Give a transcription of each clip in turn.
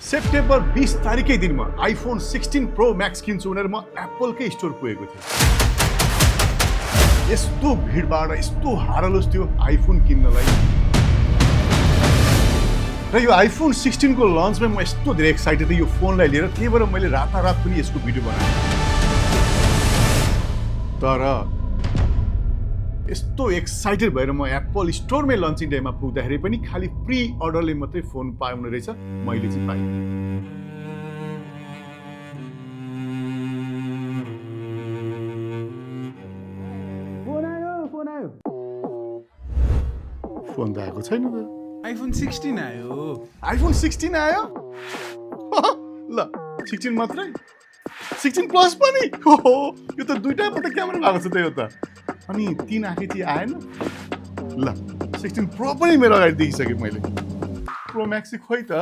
September 20 तारिकै दिनमा iPhone 16 Pro Max किन्छु भनेर म एप्पलकै स्टोर पुगेको थिएँ। यस्तो भिडभाड यस्तो हारलोस थियो आइफोन किन्नलाई। र यो iPhone 16 को लन्चमा म यस्तो धेरै एक्साइटेड थिएँ यो फोनलाई लिएर, त्यही भएर मैले रातारात पनि यसको भिडियो बनाएँ। तर यस्तो एक्साइटेड भएर म एप्पल स्टोरमै लन्चिङ डेमा पुग्दाखेरि पनि खाली प्री अर्डरले मात्रै फोन पाउने रहेछ, मैले चाहिँ पाएँ। फोन त आएको छैन त। iPhone 16 आयो। iPhone 16 आयो? ल 16 मात्रै? 16 प्लस पनि? हो यो त दुईटापल्ट क्यामेरा भएको छ त यो त। अनि 3 आँखे चाहिँ आएन? ल 16 प्रो पनि मेरो अगाडि देखिसकेँ मैले। प्रो म्याक्स चाहिँ खोइ त।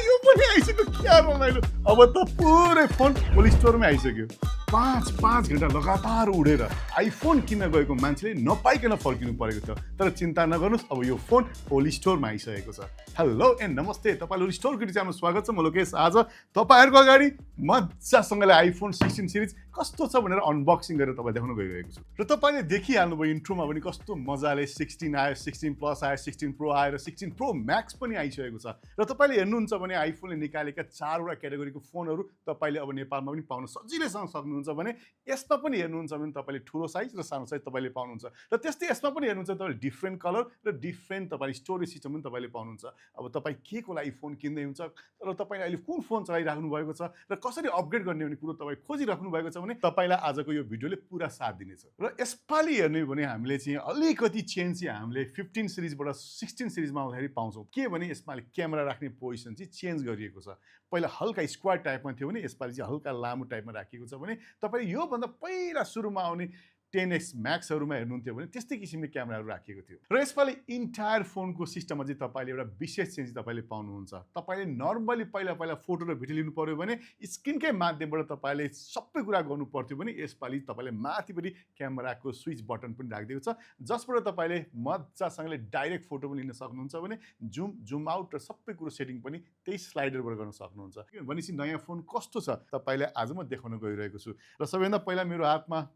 यो पनि आइसक्यो, क्या रमाइलो। अब त पुरै फोन ओली स्टोरमै आइसक्यो। 5 घण्टा लगातार उडेर आइफोन किन्न गएको मान्छेले नपाइकन फर्किनु परेको छ। तर चिन्ता नगर्नुहोस्, अब यो फोन ओली स्टोरमा आइसकेको छ। हेलो एन्ड नमस्ते, तपाईँले ओली स्टोर च्यानलमा स्वागत छ। म लोकेश। आज तपाईँहरूको अगाडि मजासँगले आइफोन 16 सिरिज कस्तो छ भनेर अनबक्सिङ गरेर तपाईँ देखाउन गइरहेको छु। र तपाईँले देखिहाल्नुभयो इन्ट्रोमा पनि कस्तो मजाले 16 आयो, 16 प्लस आयो, 16 प्रो आयो र 16 प्रो म्याक्स पनि आइसकेको छ। र तपाईँले हेर्नुहुन्छ भने आइफोनले निकालेका 4वटा क्याटेगोरीको फोनहरू तपाईँले अब नेपालमा पनि पाउन सजिलैसँग सक्नुहुन्छ भने यसमा पनि हेर्नुहुन्छ भने तपाईँले ठुलो साइज र सानो साइज तपाईँले पाउनुहुन्छ। र त्यस्तै यसमा पनि हेर्नुहुन्छ तपाईँले डिफ्रेन्ट कलर र डिफ्रेन्ट तपाईँले स्टोरेज सिस्टम पनि तपाईँले पाउनुहुन्छ। अब तपाईँ के को लागि फोन किन्दै हुन्छ र तपाईँले अहिले कुन फोन चलाइराख्नु भएको छ र कसरी अपग्रेड गर्ने भन्ने कुरो तपाईँ खोजिराख्नु भएको छ भने तपाईँलाई आजको यो भिडियोले पुरा साथ दिनेछ। र यसपालि हेर्ने भने हामीले चाहिँ अलिकति चेन्ज चाहिँ हामीले 15 सिरिजबाट 16 सिरिजमा आउँदाखेरि पाउँछौँ। के भने यसमा क्यामेरा राख्ने पोजिसन चाहिँ चेन्ज गरिएको छ। पहिला हल्का स्क्वायर टाइपमा थियो भने यसपालि चाहिँ हल्का लामो टाइपमा राखिएको छ भने तपाईँले योभन्दा पहिला सुरुमा आउने 10X म्याक्सहरूमा हेर्नुहुन्थ्यो भने त्यस्तै किसिमले क्यामेराहरू राखिएको थियो। र यसपालि इन्टायर फोनको सिस्टममा चाहिँ तपाईँले एउटा विशेष चेन्ज तपाईँले पाउनुहुन्छ। तपाईँले नर्मली पहिला फोटो र भिडियो लिनु पर्यो भने स्क्रिनकै माध्यमबाट तपाईँले सबै कुरा गर्नु पर्थ्यो भने यसपालि तपाईँले माथिपट्टि क्यामेराको स्विच बटन पनि राखिदिएको छ, जसबाट तपाईँले मजासँगले डाइरेक्ट फोटो पनि लिन सक्नुहुन्छ भने जुम आउट र सबै कुरो सेटिङ पनि त्यही स्लाइडरबाट गर्न सक्नुहुन्छ। भनेपछि नयाँ फोन कस्तो छ तपाईँलाई आज म देखाउन गइरहेको छु। र सबैभन्दा पहिला मेरो हातमा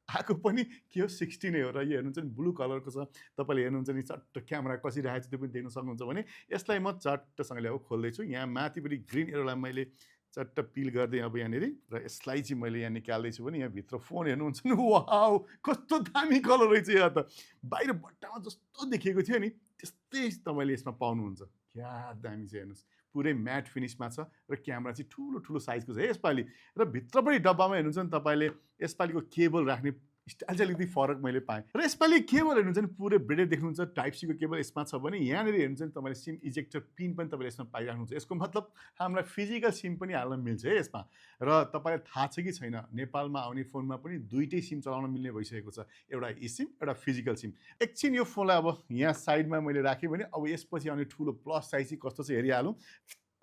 आएको पनि के हो 16 नै हो। र यो हेर्नुहुन्छ नि ब्लू कलरको छ। तपाईँले हेर्नुहुन्छ नि चट्ट क्यामेरा कसरी राखेको छ त्यो पनि देख्न सक्नुहुन्छ भने यसलाई म चट्टसँगले अब खोल्दैछु। यहाँ माथिपट्टि ग्रिन एरोलाई मैले चट्ट पिल गर्दै अब यहाँनिर र यसलाई चाहिँ मैले यहाँ निकाल्दैछु भने यहाँ भित्र फोन हेर्नुहुन्छ नि, वाउ कस्तो दामी कलर रहेछ। यहाँ त बाहिर बट्टामा जस्तो देखिएको थियो नि त्यस्तै तपाईँले यसमा पाउनुहुन्छ। क्या दामी छ हेर्नुहोस्, पुरै म्याट फिनिसमा छ र क्यामेरा चाहिँ ठुलो साइजको छ यसपालि। र भित्रपट्टि डब्बामा हेर्नुहुन्छ नि तपाईँले यसपालिको केबल राख्ने स्टाइल चाहिँ अलिकति फरक मैले पाएँ। र यसपालि केबल हेर्नुहुन्छ नि पुरै ब्रेडेड देख्नुहुन्छ। टाइप सीको केबल यसमा छ भने यहाँनिर हेर्नुहुन्छ नि तपाईँले सिम इजेक्टर पिन पनि तपाईँले यसमा पाइराख्नुहुन्छ। यसको मतलब हामीलाई फिजिकल सिम पनि हाल्न मिल्छ है यसमा। र तपाईँलाई थाहा छ कि छैन, नेपालमा आउने फोनमा पनि दुईटै सिम चलाउन मिल्ने भइसकेको छ, एउटा सिम एउटा फिजिकल सिम। एकछिन यो फोनलाई अब यहाँ साइडमा मैले राखेँ भने अब यसपछि आउने ठुलो प्लस साइज चाहिँ कस्तो छ हेरिहालौँ।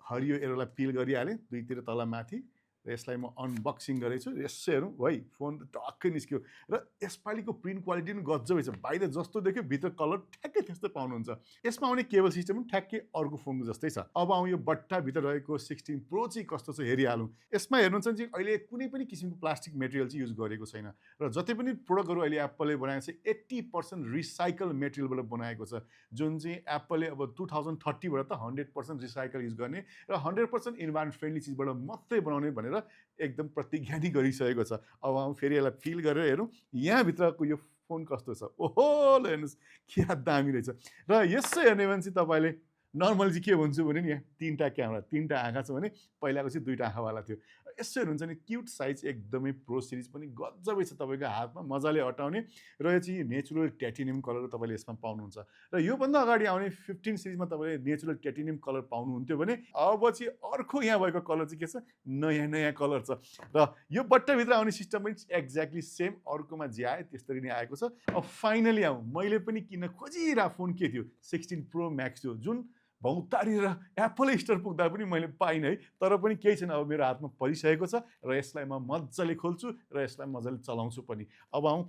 हरियो एरोलाई पिल गरिहालेँ दुईतिर तल माथि र यसलाई म अनबक्सिङ गरेछु। यसो हेरौँ है, फोन टक्कै निस्क्यो र यसपालिको प्रिन्ट क्वालिटी पनि गजबै छ। बाहिर जस्तो देख्यो भित्र कलर ठ्याक्कै त्यस्तै पाउनुहुन्छ। यसमा आउने केबल सिस्टम पनि ठ्याक्कै अर्को फोनको जस्तै छ। अब आउँ यो बट्टाभित्र रहेको 16 प्रो चाहिँ कस्तो छ हेरिहालौँ। यसमा हेर्नुहुन्छ चाहिँ अहिले कुनै पनि किसिमको प्लास्टिक मेटेरियल चाहिँ युज गरेको छैन। र जति पनि प्रोडक्टहरू अहिले एप्पलले बनाएको छ 80% रिसाइकल मेटेरियलबाट बनाएको छ, जुन चाहिँ एप्पलले अब 2030बाट त 100% रिसाइकल युज गर्ने र 100% इन्भाइरोमेन्ट फ्रेन्डली चिजबाट मात्रै बनाउने भनेर एकदम प्रतिज्ञा नै गरिसकेको छ। अब आउँ फेरि यसलाई फिल गरेर हेरौँ यहाँभित्रको यो फोन कस्तो छ। ओहो ल हेर्नुहोस् क्या दामी रहेछ। र यसो हेर्ने भने चाहिँ तपाईँले नर्मली चाहिँ के भन्छु भने नि यहाँ 3टा क्यामेरा 3टा आँखा छ भने पहिलाको चाहिँ 2टा आँखावाला थियो। यसो हेर्नुहुन्छ नि क्युट साइज एकदमै प्रो सिरिज पनि गजबै छ तपाईँको हातमा मजाले अटाउने। र यो चाहिँ नेचुरल टाइटेनियम कलर तपाईँले यसमा पाउनुहुन्छ। र योभन्दा अगाडि आउने 15 सिरिजमा तपाईँले नेचुरल टाइटेनियम कलर पाउनुहुन्थ्यो भने अब चाहिँ अर्को यहाँ भएको कलर चाहिँ के छ, नयाँ कलर छ। र यो बट्टाभित्र आउने सिस्टम पनि एक्ज्याक्टली सेम अर्कोमा जे आयो त्यसरी नै आएको छ। अब फाइनली आउँ, मैले पनि किन्न खोजिरहेको फोन के थियो 16 प्रो म्याक्स थियो, जुन भौतारिएर एप्पल स्टोर पुग्दा पनि मैले पाइनँ है। तर पनि केही छैन, अब मेरो हातमा परिसकेको छ र यसलाई म मजाले खोल्छु र यसलाई मजाले चलाउँछु पनि। अब आउँ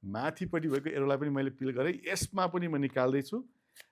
माथिपट्टि भएको एरोलाई पनि मैले पिल गरेँ, यसमा पनि म निकाल्दैछु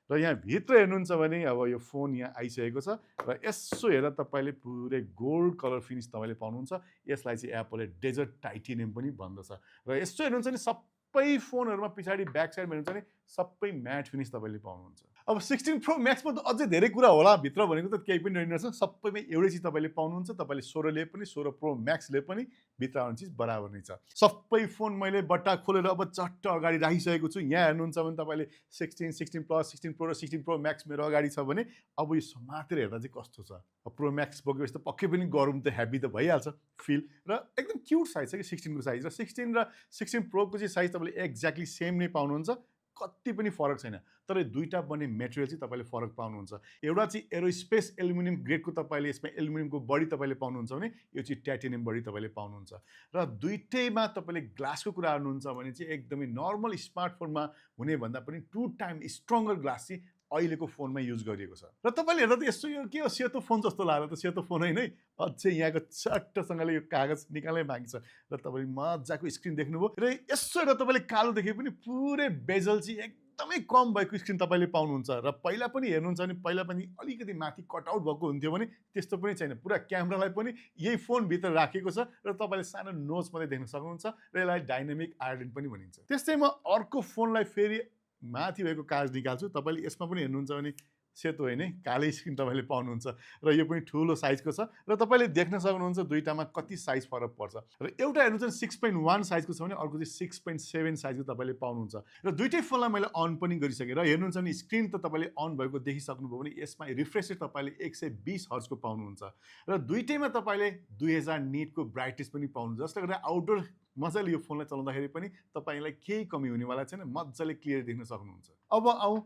र यहाँ भित्र हेर्नुहुन्छ भने अब यो फोन यहाँ आइसकेको छ र यसो हेर्दा तपाईँले पुरै गोल्ड कलर फिनिस तपाईँले पाउनुहुन्छ। यसलाई चाहिँ एप्पलले डेजर्ट टाइटेनियम पनि भन्दछ र यसो हेर्नुहुन्छ नि सबै फोनहरुमा पछाडि ब्याक साइडमा हेर्नुहुन्छ नि सबै म्याट फिनिस तपाईँले पाउनुहुन्छ। अब 16 प्रो म्याक्समा त अझै धेरै कुरा होला, भित्र भनेको त केही पनि रहेनछ, सबैमै एउटै चिज तपाईँले पाउनुहुन्छ। तपाईँले 16 ले पनि 16 प्रो म्याक्सले पनि भित्र आउने चिज बराबर नै छ। सबै फोन मैले बट्टा खोलेर अब चट्ट अगाडि राखिसकेको छु। यहाँ हेर्नुहुन्छ भने तपाईँले 16, 16 प्लस, 16 प्रो र 16 प्रो म्याक्स मेरो अगाडि छ भने अब यो समातेर हेर्दा चाहिँ कस्तो छ। प्रो म्याक्स बोकेपछि त पक्कै पनि गरौँ त हेभी त भइहाल्छ फिल, र एकदम क्युट साइज छ कि 16 को साइज, र 16 र 16 प्रो को चाहिँ साइज तपाईँले एक्ज्याक्टली सेम नै पाउनुहुन्छ, कति पनि फरक छैन। तर दुईटा बन्ने मेटेरियल चाहिँ तपाईँले फरक पाउनुहुन्छ। एउटा चाहिँ एरोस्पेस एल्युमिनियम ग्रेडको तपाईँले यसमा एल्युमिनियमको बडी तपाईँले पाउनुहुन्छ भने यो चाहिँ टाइटेनियम बडी तपाईँले पाउनुहुन्छ। र दुईटैमा तपाईँले ग्लासको कुरा गर्नुहुन्छ भने चाहिँ एकदमै नर्मल स्मार्टफोनमा हुने भन्दा पनि 2 टाइम स्ट्रङ्गर ग्लास चाहिँ अहिलेको फोनमा युज गरिएको छ। र तपाईँले हेर्दा त यसो यो के हो, सेतो फोन जस्तो लाग्यो त, सेतो फोन होइन है, अझै यहाँको चट्टसँगले यो कागज निकाल्नै बाँकी छ। र तपाईँले मजाको स्क्रिन देख्नुभयो, र यसो हेर्दा तपाईँले कालो देखे पनि पुरै बेजल चाहिँ एकदमै कम भएको स्क्रिन तपाईँले पाउनुहुन्छ। र पहिला पनि हेर्नुहुन्छ भने पहिला पनि अलिकति माथि कटआउट भएको हुन्थ्यो भने त्यस्तो पनि छैन, पुरा क्यामेरालाई पनि यही फोनभित्र राखेको छ र तपाईँले सानो नोच मात्रै देख्न सक्नुहुन्छ, र यसलाई डाइनामिक आयोडिन पनि भनिन्छ। त्यस्तै म अर्को फोनलाई फेरि माथि भएको कागज निकाल्छु। तपाईँले यसमा पनि हेर्नुहुन्छ भने सेतो होइन है, कालै स्क्रिन तपाईँले पाउनुहुन्छ, र यो पनि ठुलो साइजको छ, र तपाईँले देख्न सक्नुहुन्छ दुईटामा कति साइज फरक पर्छ। र एउटा हेर्नुहुन्छ 6.1 साइजको छ भने अर्को चाहिँ 6.7 साइजको तपाईँले पाउनुहुन्छ। र दुईटै फोनलाई मैले अन पनि गरिसकेँ, र हेर्नुहुन्छ भने स्क्रिन त तपाईँले अन भएको देखिसक्नुभयो भने यसमा रिफ्रेस रेट तपाईँले 120 हर्जको पाउनुहुन्छ, र दुईटैमा तपाईँले 2000 निटको ब्राइटनेस पनि पाउनुहुन्छ, जसले गर्दा आउटडोर मजाले यो फोनलाई चलाउँदाखेरि पनि तपाईँलाई केही कमी हुनेवाला छैन, मजाले क्लियर देख्न सक्नुहुन्छ। अब आउँ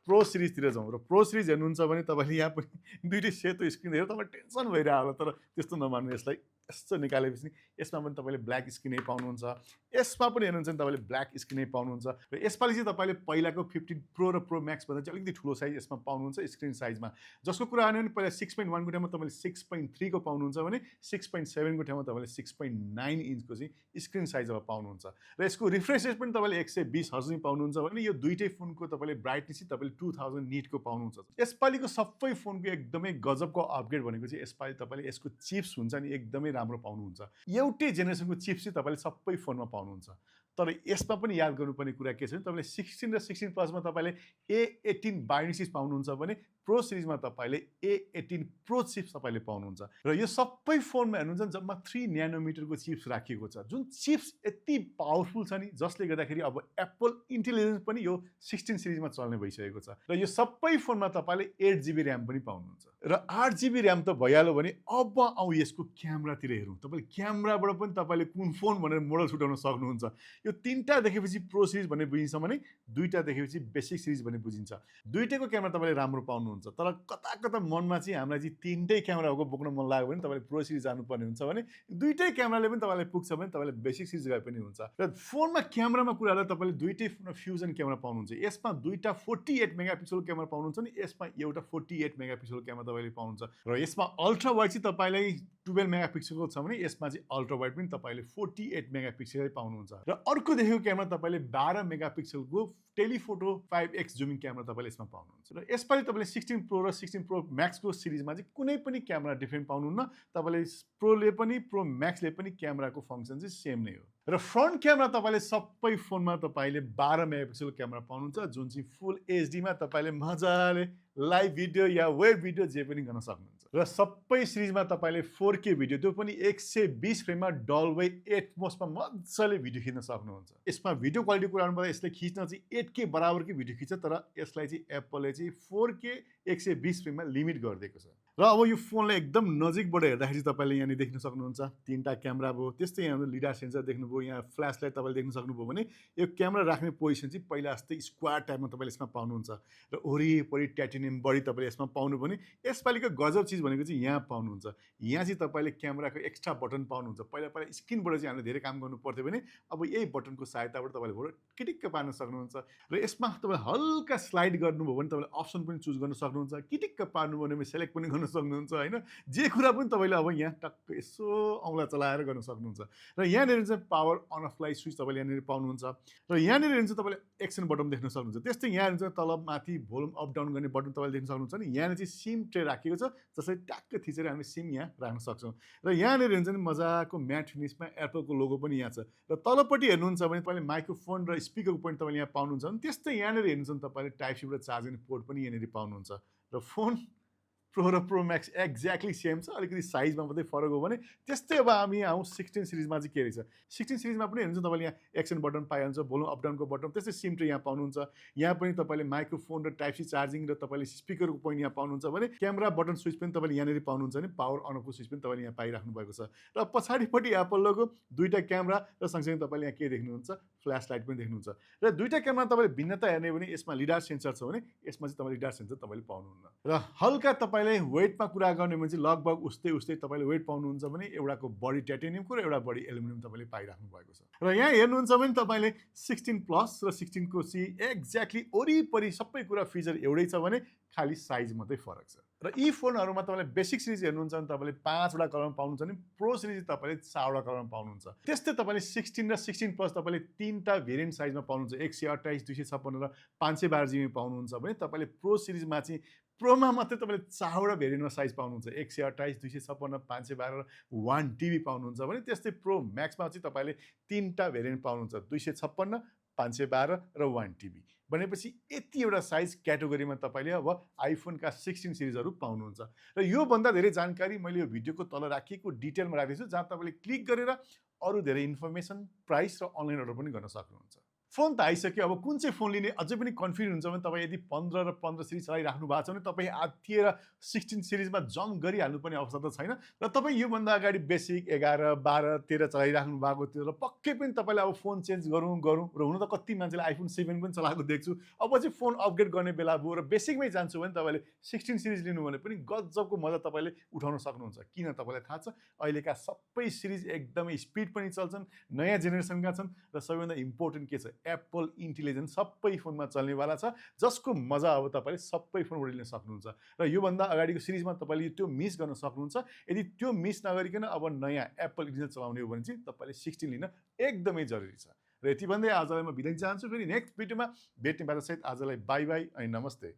प्रो सिरिजतिर जाउँ, र प्रो सिरिज हेर्नुहुन्छ भने तपाईँले यहाँ पनि दुईटै सेतो स्क्रिन देखेर तपाईँ टेन्सन भइरहेको होला, तर त्यस्तो नमान्नु। यसलाई यस्तो निकालेपछि यसमा पनि तपाईँले ब्ल्याक स्क्रिनै पाउनुहुन्छ, यसमा पनि हेर्नुहुन्छ भने तपाईँले ब्ल्याक स्क्रिनै पाउनुहुन्छ। र यसपालि चाहिँ तपाईँले पहिलाको 15 प्रो र प्रो म्याक्स भन्दा चाहिँ अलिकति ठुलो साइज यसमा पाउनुहुन्छ स्क्रिन साइजमा। जसको कुरा आयो भने पहिला 6.1 को ठाउँमा तपाईँले 6.3 को पाउनुहुन्छ भने 6.7 को ठाउँमा तपाईँले 6.9 इन्चको चाहिँ स्क्रिन साइज अब पाउनुहुन्छ। र यसको रिफ्रेस रेट पनि तपाईँले 120 हर्ज नै पाउनुहुन्छ भने यो दुईटै फोनको तपाईँले ब्राइटनेस चाहिँ तपाईँले 2000 निटको पाउनुहुन्छ। यसपालिको सबै फोनको एकदमै गजबको अपग्रेड भनेको चाहिँ यसपालि तपाईँले यसको चिप्स हुन्छ नि एकदमै राम्रो पाउनुहुन्छ। एउटै जेनेरेसनको चिप्स चाहिँ तपाईँले सबै फोनमा पाउनुहुन्छ। तर यसमा पनि याद गर्नुपर्ने कुरा के छ भने तपाईँले 16 र 16 प्लसमा तपाईँले A18 बाइन्डिङ चिप्स पाउनुहुन्छ भने प्रो सिरिजमा तपाईँले A18 प्रो चिप्स तपाईँले पाउनुहुन्छ। र यो सबै फोनमा हेर्नुहुन्छ जम्मा 3 न्यानोमिटरको चिप्स राखिएको छ, जुन चिप्स यति पावरफुल छ नि, जसले गर्दाखेरि अब एप्पल इन्टेलिजेन्स पनि यो 16 सिरिजमा चल्ने भइसकेको छ। र यो सबै फोनमा तपाईँले 8GB ऱ्याम पनि पाउनुहुन्छ। र 8GB ऱ्याम त भइहाल्यो भने अब आउँ यसको क्यामेरातिर हेरौँ। तपाईँले क्यामेराबाट पनि तपाईँले कुन फोन भनेर मोडल छुटाउन सक्नुहुन्छ। यो तीनटा देखेपछि प्रो सिरिज भन्ने बुझिन्छ भने दुईटा देखेपछि बेसिक सिरिज भन्ने बुझिन्छ। दुईटैको क्यामेरा तपाईँले राम्रो पाउनुहुन्छ, तर कता कता मनमा चाहिँ हामीलाई चाहिँ तीनटै क्यामेराको बोक्न मन लाग्यो भने तपाईँले प्रो सिरिज जानुपर्ने हुन्छ भने दुईटै क्यामेराले पनि तपाईँलाई पुग्छ भने तपाईँले बेसिक सिरिज गए पनि हुन्छ। र फोनमा क्यामेरामा कुरा गर्दा तपाईँले दुईटै फोनमा फ्युजन क्यामेरा पाउनुहुन्छ। यसमा दुईटा 48 मेगापिक्सलको क्यामेरा पाउनुहुन्छ नि, यसमा एउटा 48 मेगापिक्सलको क्यामेरा तपाईँले पाउनुहुन्छ। र यसमा अल्ट्रा वाइड चाहिँ तपाईँलाई 12 मेगापिक्सलको छ भने यसमा चाहिँ अल्ट्रा वाइड पनि तपाईँले 48 मेगापिक्सलै पाउनुहुन्छ। र अर्को देखेको क्यामेरा तपाईँले 12 मेगापिक्सलको टेलिफोटो 5x जुमिङ क्यामेरा तपाईँले यसमा पाउनुहुन्छ। र यसपालि तपाईँले 16 प्रो र 16 प्रो म्याक्सको सिरिजमा चाहिँ कुनै पनि क्यामेरा डिफ्रेन्ट पाउनुहुन्न। तपाईँले प्रोले पनि प्रो म्याक्सले पनि क्यामेराको फङ्सन चाहिँ सेम नै हो। र फ्रन्ट क्यामेरा तपाईँले सबै फोनमा तपाईँले 12 मेगापिक्सलको क्यामेरा पाउनुहुन्छ, जुन चाहिँ फुल एचडीमा तपाईँले मजाले लाइभ भिडियो या वेब भिडियो जे पनि गर्न सक्नुहुन्छ। र सबै सिरिजमा तपाईँले 4K भिडियो, त्यो पनि 120 फ्रेममा डल्बै एटमोसमा मजाले भिडियो खिच्न सक्नुहुन्छ। यसमा भिडियो क्वालिटी कुरा गर्नुपर्दा यसले खिच्न चाहिँ 8K बराबरकै भिडियो खिच्छ, तर यसलाई चाहिँ एप्पलले चाहिँ 4K 120 फ्रेममा लिमिट गरिदिएको छ। र अब यो फोनलाई एकदम नजिकबाट हेर्दाखेरि तपाईँले यहाँनिर देख्न सक्नुहुन्छ तीनटा क्यामेरा भयो, त्यस्तै यहाँ लिडार सेन्सर देख्नुभयो, यहाँ फ्ल्यास लाइट तपाईँले देख्न सक्नुभयो भने यो क्यामेरा राख्ने पोजिसन चाहिँ पहिला जस्तै स्क्वायर टाइपमा तपाईँले यसमा पाउनुहुन्छ। र वरिपरि टाइटेनियम बडी तपाईँले यसमा पाउनु भने यसपालिको गजब चिज भनेको चाहिँ यहाँ पाउनुहुन्छ। यहाँ चाहिँ तपाईँले क्यामेराको एक्स्ट्रा बटन पाउनुहुन्छ। पहिला पहिला स्क्रिनबाट चाहिँ हामीले धेरै काम गर्नु पर्थ्यो भने अब यही बटनको सहायताबाट तपाईँले फोटो किटिक्क पार्न सक्नुहुन्छ। र यसमा तपाईँले हल्का स्लाइड गर्नुभयो भने तपाईँले अप्सन पनि चुज गर्न सक्नुहुन्छ, किटिक्क पार्नुभयो भने सेलेक्ट पनि गर्न गर्न सक्नुहुन्छ होइन जे कुरा पनि तपाईँले अब यहाँ टक्क यसो औँला चलाएर गर्न सक्नुहुन्छ र यहाँनिर चाहिँ पावर अन अफलाई स्विच तपाईँले यहाँनिर पाउनुहुन्छ र यहाँनिर चाहिँ तपाईँले एक्सन बटन देख्न सक्नुहुन्छ त्यस्तै यहाँ चाहिँ तल माथि भोल्युम अप डाउन गर्ने बटन तपाईँले देख्न सक्नुहुन्छ नि यहाँनिर चाहिँ सिम ट्रे राखिएको छ जसरी ट्याक्क थिचेर हामी सिम यहाँ राख्न सक्छौँ र यहाँनिर चाहिँ मजाको म्याट फिनिसमा एप्पलको लोगो पनि यहाँ छ र तलपट्टि हेर्नुहुन्छ भने तपाईँले माइक्रोफोन र स्पिकरको पोइन्ट तपाईँले यहाँ पाउनुहुन्छ भने त्यस्तै यहाँनिर हेर्नुहुन्छ तपाईँले टाइप सी र चार्जिङ पोर्ट पनि यहाँनिर पाउनुहुन्छ र फोन प्रो र प्रो म्याक्स एक्ज्याक्टली सेम छ अलिकति साइजमा मात्रै फरक हो भने त्यस्तै अब हामी आउँ 16 सिरिजमा चाहिँ के रहेछ 16 सिरिजमा पनि हेर्नुहुन्छ तपाईँले यहाँ एक्सन बटन पाइहाल्छ भोल्युम अप डाउनको बटन त्यस्तै सिम ट्रे यहाँ पाउनुहुन्छ यहाँ पनि तपाईँले माइक्रोफोन र टाइप सी चार्जिङ र तपाईँले स्पिकरको पोइन्ट यहाँ पाउनुहुन्छ भने क्यामेरा बटन स्विच पनि तपाईँले यहाँनिर पाउनुहुन्छ भने पावर अनको स्विच पनि तपाईँले यहाँ पाइराख्नु भएको छ र पछाडिपट्टि एप्पल लोगो दुईवटा क्यामेरा र सँगसँगै तपाईँले यहाँ के देख्नुहुन्छ फ्ल्यास लाइट पनि देख्नुहुन्छ र दुईवटा क्यामेरा तपाईँले भिन्नता हेर्ने भने यसमा लिडार सेन्सर छ भने यसमा चाहिँ तपाईँले लिडार सेन्सर तपाईँले पाउनुहुन्न र हल्का तपाईँले वेटमा कुरा गर्ने भने चाहिँ लगभग उस्तै तपाईँले वेट पाउनुहुन्छ भने एउटाको बडी टाइटेनियमको र एउटा बडी एल्युमिनियम तपाईँले पाइराख्नु भएको छ र यहाँ हेर्नुहुन्छ भने तपाईँले 16 प्लस र 16 को एक्ज्याक्टली वरिपरि सबै कुरा फिचर एउटै छ भने खालि साइज मात्रै फरक छ र यी फोनहरूमा तपाईँले बेसिक सिरिज हेर्नुहुन्छ भने तपाईँले 5वटा कलरमा पाउनुहुन्छ भने प्रो सिरिज तपाईँले 4वटा कलरमा पाउनुहुन्छ त्यस्तै तपाईँले 16 र 16 प्लस तपाईँले 3टा भेरिएन्ट साइजमा पाउनुहुन्छ 128 256 र 512 जिबी पाउनुहुन्छ भने तपाईँले प्रो सिरिजमा चाहिँ प्रोमा मात्रै तपाईँले 4वटा भेरिएन्टमा साइज पाउनुहुन्छ 128 256 512 र 1 टिबी पाउनुहुन्छ भने त्यस्तै प्रो म्याक्समा चाहिँ तपाईँले 3टा भेरिएन्ट पाउनुहुन्छ 256 512 र 1 टिबी भनेपछि यति एउटा साइज क्याटेगोरीमा तपाईँले अब आइफोनका 16 सिरिजहरू पाउनुहुन्छ र योभन्दा धेरै जानकारी मैले यो भिडियोको तल राखिएको डिटेलमा राखेको छु जहाँ तपाईँले क्लिक गरेर अरू धेरै इन्फर्मेसन प्राइस र अनलाइन अर्डर पनि गर्न सक्नुहुन्छ फोन त आइसक्यो अब कुन चाहिँ फोन लिने अझै पनि कन्फ्युज हुन्छ भने तपाईँ यदि 15 र 15 सिरिज चलाइराख्नु भएको छ भने तपाईँ आत्तिएर 16 सिरिजमा जम्प गरिहाल्नुपर्ने अवस्था त छैन र तपाईँ योभन्दा अगाडि बेसिक 11 12 13 चलाइराख्नु भएको थियो र पक्कै पनि तपाईँले अब फोन चेन्ज गरौँ र हुन त कति मान्छेले आइफोन 7 पनि चलाएको देख्छु अब चाहिँ फोन अपग्रेड गर्ने बेला भयो र बेसिकमै जान्छु भने तपाईँले 16 सिरिज लिनु भने पनि गजबको मजा तपाईँले उठाउन सक्नुहुन्छ किन तपाईँलाई थाहा छ अहिलेका सबै सिरिज एकदमै स्पिड पनि चल्छन् नयाँ जेनेरेसनका छन् र सबैभन्दा इम्पोर्टेन्ट के छ एप्पल इन्टेलिजेन्स सबै फोनमा चल्नेवाला छ जसको मजा अब तपाईँले सबै फोनबाट लिन सक्नुहुन्छ र योभन्दा अगाडिको सिरिजमा तपाईँले त्यो मिस गर्न सक्नुहुन्छ यदि त्यो मिस नगरिकन अब नयाँ एप्पल इन्टेलिजेन्स चलाउने हो भने चाहिँ तपाईँले 16 लिन एकदमै जरुरी छ र यति भन्दै आजलाई म बिदा चाहन्छु फेरि नेक्स्ट भिडियोमा भेट्ने बाचासहित आजलाई बाई बाई अनि नमस्ते